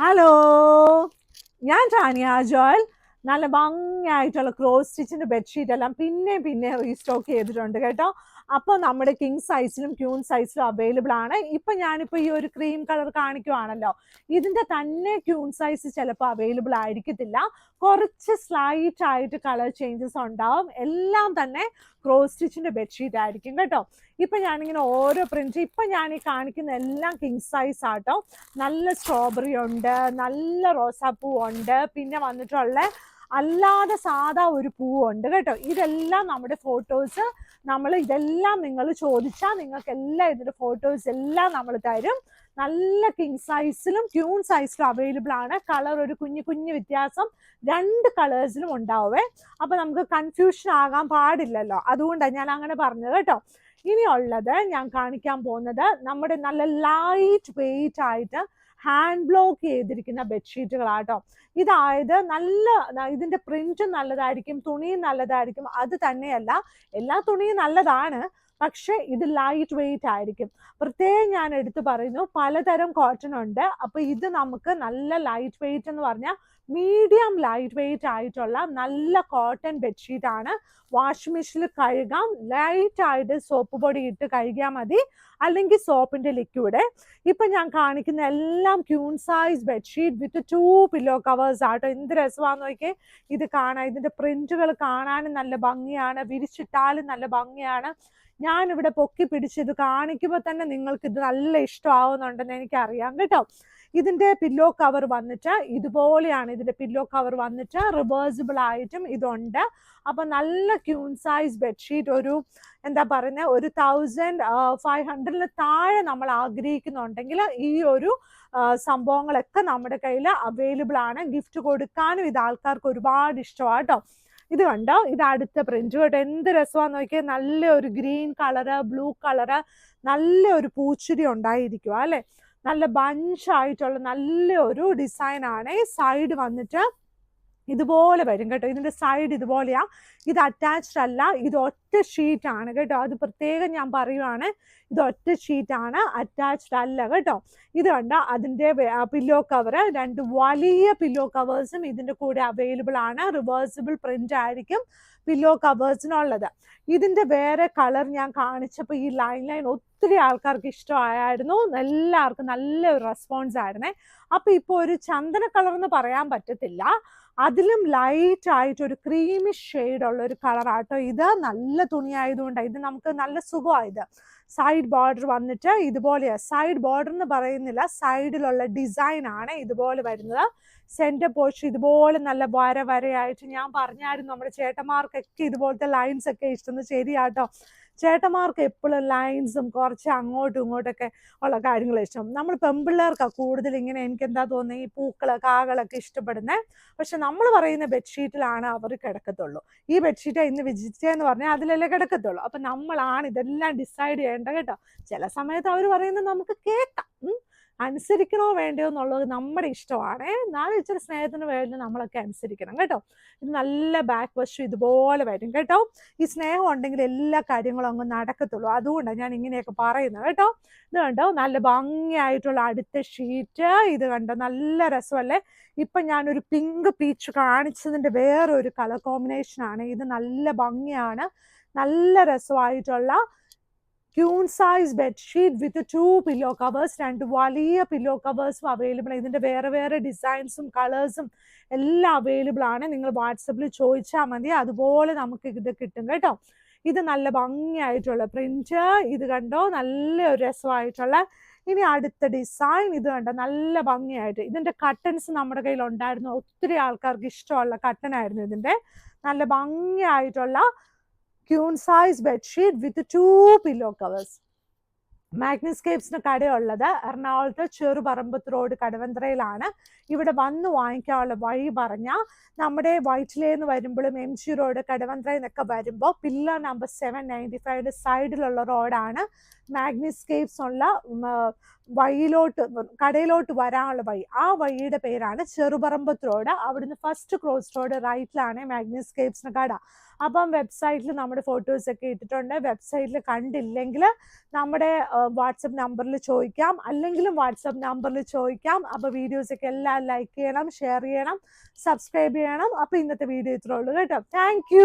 Hello, ഞാൻ Tanya Joel. നല്ല ഭംഗിയായിട്ടുള്ള cross സ്റ്റിച്ചിന്റെ bedsheet എല്ലാം പിന്നെ റീസ്റ്റോക്ക് ചെയ്തിട്ടുണ്ട് കേട്ടോ. അപ്പോൾ നമ്മുടെ കിങ് സൈസിലും ക്യൂൺ സൈസിലും അവൈലബിൾ ആണ്. ഇപ്പൊ ഞാനിപ്പോൾ ഈ ഒരു ക്രീം കളർ കാണിക്കുവാണല്ലോ, ഇതിന്റെ തന്നെ ക്യൂൺ സൈസ് ചിലപ്പോൾ അവൈലബിൾ ആയിരിക്കത്തില്ല. കുറച്ച് സ്ലൈറ്റ് ആയിട്ട് കളർ ചേഞ്ചസ് ഉണ്ടാവും. എല്ലാം തന്നെ ക്രോസ് സ്റ്റിച്ചിന്റെ ബെഡ്ഷീറ്റ് ആയിരിക്കും കേട്ടോ. ഇപ്പൊ ഞാനിങ്ങനെ ഓരോ പ്രിന്റ്, ഇപ്പൊ ഞാൻ ഈ കാണിക്കുന്ന എല്ലാം കിങ് സൈസ് ആട്ടോ. നല്ല സ്ട്രോബെറി ഉണ്ട്, നല്ല റോസാപ്പൂ ഉണ്ട്, പിന്നെ വന്നിട്ടുള്ള അല്ലാതെ സാധാ ഒരു പൂവുണ്ട് കേട്ടോ. ഇതെല്ലാം നമ്മുടെ ഫോട്ടോസ്, ഇതെല്ലാം നിങ്ങൾ ചോദിച്ചാൽ നിങ്ങൾക്ക് എല്ലാം ഇതിന്റെ ഫോട്ടോസ് എല്ലാം നമ്മൾ തരും. നല്ല കിങ് സൈസിലും ക്യൂൺ സൈസിലും അവൈലബിൾ ആണ്. കളർ ഒരു കുഞ്ഞു വ്യത്യാസം രണ്ട് കളേഴ്സിലും ഉണ്ടാവേ. അപ്പൊ നമുക്ക് കൺഫ്യൂഷൻ ആകാൻ പാടില്ലല്ലോ, അതുകൊണ്ടാണ് ഞാൻ അങ്ങനെ പറഞ്ഞത് കേട്ടോ. ഇനിയുള്ളത് ഞാൻ കാണിക്കാൻ പോകുന്നത് നമ്മുടെ നല്ല ലൈറ്റ് വെയിറ്റ് ആയിട്ട് ഹാൻഡ് ബ്ലോക്ക് ചെയ്തിരിക്കുന്ന ബെഡ്ഷീറ്റുകളാട്ടോ. ഇതായത് ഇതിന്റെ പ്രിന്റും നല്ലതായിരിക്കും, തുണിയും നല്ലതായിരിക്കും. അത് തന്നെയല്ല, എല്ലാ തുണിയും നല്ലതാണ്, പക്ഷെ ഇത് ലൈറ്റ് വെയിറ്റ് ആയിരിക്കും. പ്രത്യേകം ഞാൻ എടുത്തു പറയുന്നു, പലതരം കോട്ടൺ ഉണ്ട്. അപ്പൊ ഇത് നമുക്ക് നല്ല ലൈറ്റ് വെയിറ്റ് എന്ന് പറഞ്ഞാൽ മീഡിയം ലൈറ്റ് വെയിറ്റ് ആയിട്ടുള്ള നല്ല കോട്ടൺ ബെഡ്ഷീറ്റ് ആണ്. വാഷിംഗ് മെഷീനിൽ കഴുകാം, ലൈറ്റ് ആയിട്ട് സോപ്പ് പൊടി ഇട്ട് കഴുകിയാൽ മതി, അല്ലെങ്കിൽ സോപ്പിന്റെ ലിക്വിഡ്. ഇപ്പൊ ഞാൻ കാണിക്കുന്ന എല്ലാം queen size bedsheet with 2 pillow covers ആട്ടോ. എന്ത് രസമാണെന്ന് നോക്കിയേ ഇത് കാണാൻ. ഇതിന്റെ പ്രിന്റുകൾ കാണാനും നല്ല ഭംഗിയാണ്, വിരിച്ചിട്ടാലും നല്ല ഭംഗിയാണ്. ഞാനിവിടെ പൊക്കി പിടിച്ച് ഇത് കാണിക്കുമ്പോൾ തന്നെ നിങ്ങൾക്ക് ഇത് നല്ല ഇഷ്ടമാവുന്നുണ്ടെന്ന് എനിക്കറിയാം കേട്ടോ. ഇതിന്റെ പില്ലോ കവർ വന്നിട്ട് ഇതുപോലെയാണ്. ഇതിന്റെ പില്ലോ കവർ വന്നിട്ട് റിവേഴ്സിബിൾ ആയിട്ടും ഇതുണ്ട്. അപ്പൊ നല്ല ക്യൂൺ സൈസ് ബെഡ്ഷീറ്റ് ഒരു എന്താ പറയുന്നത്, ഒരു 1500 താഴെ നമ്മൾ ആഗ്രഹിക്കുന്നുണ്ടെങ്കിൽ ഈ ഒരു സംഭവങ്ങളൊക്കെ നമ്മുടെ കയ്യിൽ അവൈലബിൾ ആണ്. ഗിഫ്റ്റ് കൊടുക്കാനും ഇത് ആൾക്കാർക്ക് ഒരുപാട് ഇഷ്ടമാണ് കേട്ടോ. ഇത് കണ്ടോ, ഇത് അടുത്ത പ്രിന്റ് കേട്ടോ. എന്ത് രസമാന്ന് നോക്കിയാൽ, നല്ല ഒരു ഗ്രീൻ കളറ്, ബ്ലൂ കളറ്, നല്ല ഒരു പൂച്ചുരി ഉണ്ടായിരിക്കുക അല്ലെ. നല്ല ബഞ്ചായിട്ടുള്ള നല്ല ഒരു ഡിസൈൻ ആണ്. സൈഡ് വന്നിട്ട് ഇതുപോലെ വരും കേട്ടോ. ഇതിന്റെ സൈഡ് ഇതുപോലെയാ. ഇത് അറ്റാച്ച്ഡ് അല്ല, ഇത് ഒറ്റ ഷീറ്റ് ആണ് കേട്ടോ. അത് പ്രത്യേകം ഞാൻ പറയുവാണ്, ഇത് ഒറ്റ ഷീറ്റ് ആണ്, അറ്റാച്ച്ഡ് അല്ല കേട്ടോ. ഇത് കണ്ട അതിന്റെ പില്ലോ കവർ, 2 വലിയ പില്ലോ കവേഴ്സും ഇതിന്റെ കൂടെ അവൈലബിൾ ആണ്. റിവേഴ്സിബിൾ പ്രിന്റ് ആയിരിക്കും പില്ലോ കവേഴ്സിനുള്ളത്. ഇതിന്റെ വേറെ കളർ ഞാൻ കാണിച്ചപ്പോൾ ഈ ലൈൻ ഒത്തിരി ആൾക്കാർക്ക് ഇഷ്ടമായിരുന്നു. എല്ലാവർക്കും നല്ലൊരു റെസ്പോൺസ് ആയിരുന്നേ. അപ്പൊ ഇപ്പൊ ഒരു ചന്ദന കളർ എന്ന് പറയാൻ പറ്റത്തില്ല, അതിലും ലൈറ്റ് ആയിട്ട് ഒരു ക്രീമിഷ് ഷെയ്ഡ് ഉള്ള ഒരു കളറാട്ടോ. ഇത് നല്ല തുണിയായതുകൊണ്ടാണ് ഇത് നമുക്ക് നല്ല സുഖമായത്. സൈഡ് ബോർഡർ വന്നിട്ട് ഇതുപോലെയാ. സൈഡ് ബോർഡർ എന്ന് പറയുന്നില്ല, സൈഡിലുള്ള ഡിസൈൻ ആണ് ഇതുപോലെ വരുന്നത്. സെന്റർ പോർഷൻ ഇതുപോലെ നല്ല വരയായിട്ട്. ഞാൻ പറഞ്ഞായിരുന്നു നമ്മുടെ ചേട്ടന്മാർക്കൊക്കെ ഇതുപോലത്തെ ലൈൻസ് ഒക്കെ ഇഷ്ടം. ശരിയാട്ടോ, ചേട്ടന്മാർക്ക് എപ്പോഴും ലൈൻസും കുറച്ച് അങ്ങോട്ടും ഇങ്ങോട്ടൊക്കെ ഉള്ള കാര്യങ്ങൾ ഇഷ്ടം. നമ്മൾ പെൺപിള്ളേർക്കാണ് കൂടുതൽ ഇങ്ങനെ, എനിക്ക് എന്താ തോന്നുന്നത്, ഈ കാകളൊക്കെ ഇഷ്ടപ്പെടുന്നത്. പക്ഷെ നമ്മൾ പറയുന്ന ബെഡ്ഷീറ്റിലാണ് അവർ കിടക്കത്തുള്ളൂ. ഈ ബെഡ്ഷീറ്റ് ഇന്ന് വിജിറ്റെന്ന് പറഞ്ഞാൽ അതിലല്ലേ കിടക്കത്തുള്ളൂ. അപ്പൊ നമ്മളാണ് ഇതെല്ലാം ഡിസൈഡ് ചെയ്യേണ്ടത് കേട്ടോ. ചില സമയത്ത് അവർ പറയുന്നത് നമുക്ക് കേൾക്കാം, അനുസരിക്കണോ വേണ്ടയോ എന്നുള്ളത് നമ്മുടെ ഇഷ്ടമാണ്. എന്നാലും ഇച്ചിരി സ്നേഹത്തിന് വേണ്ടി നമ്മളൊക്കെ അനുസരിക്കണം കേട്ടോ. ഇത് നല്ല ബാക്ക് വശം ഇതുപോലെ വരും കേട്ടോ. ഈ സ്നേഹം ഉണ്ടെങ്കിൽ എല്ലാ കാര്യങ്ങളും അങ്ങ് നടക്കത്തുള്ളൂ. അതുകൊണ്ടാണ് ഞാൻ ഇങ്ങനെയൊക്കെ പറയുന്നത് കേട്ടോ. ഇത് കണ്ടോ, നല്ല ഭംഗിയായിട്ടുള്ള അടുത്ത ഷീറ്റ്. ഇത് കണ്ടോ, നല്ല രസമല്ലേ. ഇപ്പൊ ഞാനൊരു പിങ്ക് പീച്ച് കാണിച്ചതിന്റെ വേറൊരു കളർ കോമ്പിനേഷൻ ആണ്. ഇത് നല്ല ഭംഗിയാണ്, നല്ല രസമായിട്ടുള്ള queen size bedsheet with 2 pillow covers. 2 വലിയ പില്ലോ കവേഴ്സും അവൈലബിൾ. ഇതിന്റെ വേറെ ഡിസൈൻസും കളേഴ്സും എല്ലാം അവൈലബിൾ ആണ്. നിങ്ങൾ വാട്സപ്പിൽ ചോദിച്ചാൽ മതി, അതുപോലെ നമുക്ക് ഇത് കിട്ടും കേട്ടോ. ഇത് നല്ല ഭംഗിയായിട്ടുള്ള പ്രിന്റ്. ഇത് കണ്ടോ, നല്ല ഒരു രസമായിട്ടുള്ള. ഇനി അടുത്ത ഡിസൈൻ ഇത് കണ്ടോ, നല്ല ഭംഗിയായിട്ട്. ഇതിന്റെ കട്ടൻസ് നമ്മുടെ കയ്യിൽ ഉണ്ടായിരുന്നു, ഒത്തിരി ആൾക്കാർക്ക് ഇഷ്ടമുള്ള കട്ടൻ ആയിരുന്നു ഇതിന്റെ. നല്ല ഭംഗിയായിട്ടുള്ള queen size bedsheet with 2 pillow covers. മാഗ്നസ്കേപ്സിന് കടയുള്ളത് എറണാകുളത്ത് ചെറുപറമ്പത്ത് റോഡ് കടവന്ത്രയിലാണ്. ഇവിടെ വന്ന് വാങ്ങിക്കാനുള്ള വഴി പറഞ്ഞാൽ നമ്മുടെ വൈറ്റിലേന്ന് വരുമ്പോഴും MG റോഡ് കടവന്ത്രയിൽ നിന്നൊക്കെ വരുമ്പോൾ പില്ലർ നമ്പർ 795 സൈഡിലുള്ള റോഡാണ് മാഗ്നിസ്കേപ്സ് ഉള്ള വഴിയിലോട്ട് കടയിലോട്ട് വരാനുള്ള വഴി. ആ വഴിയുടെ പേരാണ് ചെറുപറമ്പത്ത് റോഡ്. അവിടുന്ന് ഫസ്റ്റ് ക്രോസ് റോഡ് റൈറ്റിലാണ് മാഗ്നിസ്കേപ്സിന് കട. അപ്പം വെബ്സൈറ്റിൽ നമ്മുടെ ഫോട്ടോസൊക്കെ ഇട്ടിട്ടുണ്ട്. വെബ്സൈറ്റിൽ കണ്ടില്ലെങ്കിൽ നമ്മുടെ വാട്സപ്പ് നമ്പറിൽ ചോദിക്കാം, അല്ലെങ്കിലും വാട്സപ്പ് നമ്പറിൽ ചോദിക്കാം. അപ്പോൾ വീഡിയോസൊക്കെ എല്ലാം ലൈക്ക് ചെയ്യണം, ഷെയർ ചെയ്യണം, സബ്സ്ക്രൈബ് ചെയ്യണം. അപ്പോൾ ഇന്നത്തെ വീഡിയോ ഇത്രേ ഉള്ളൂ കേട്ടോ. താങ്ക്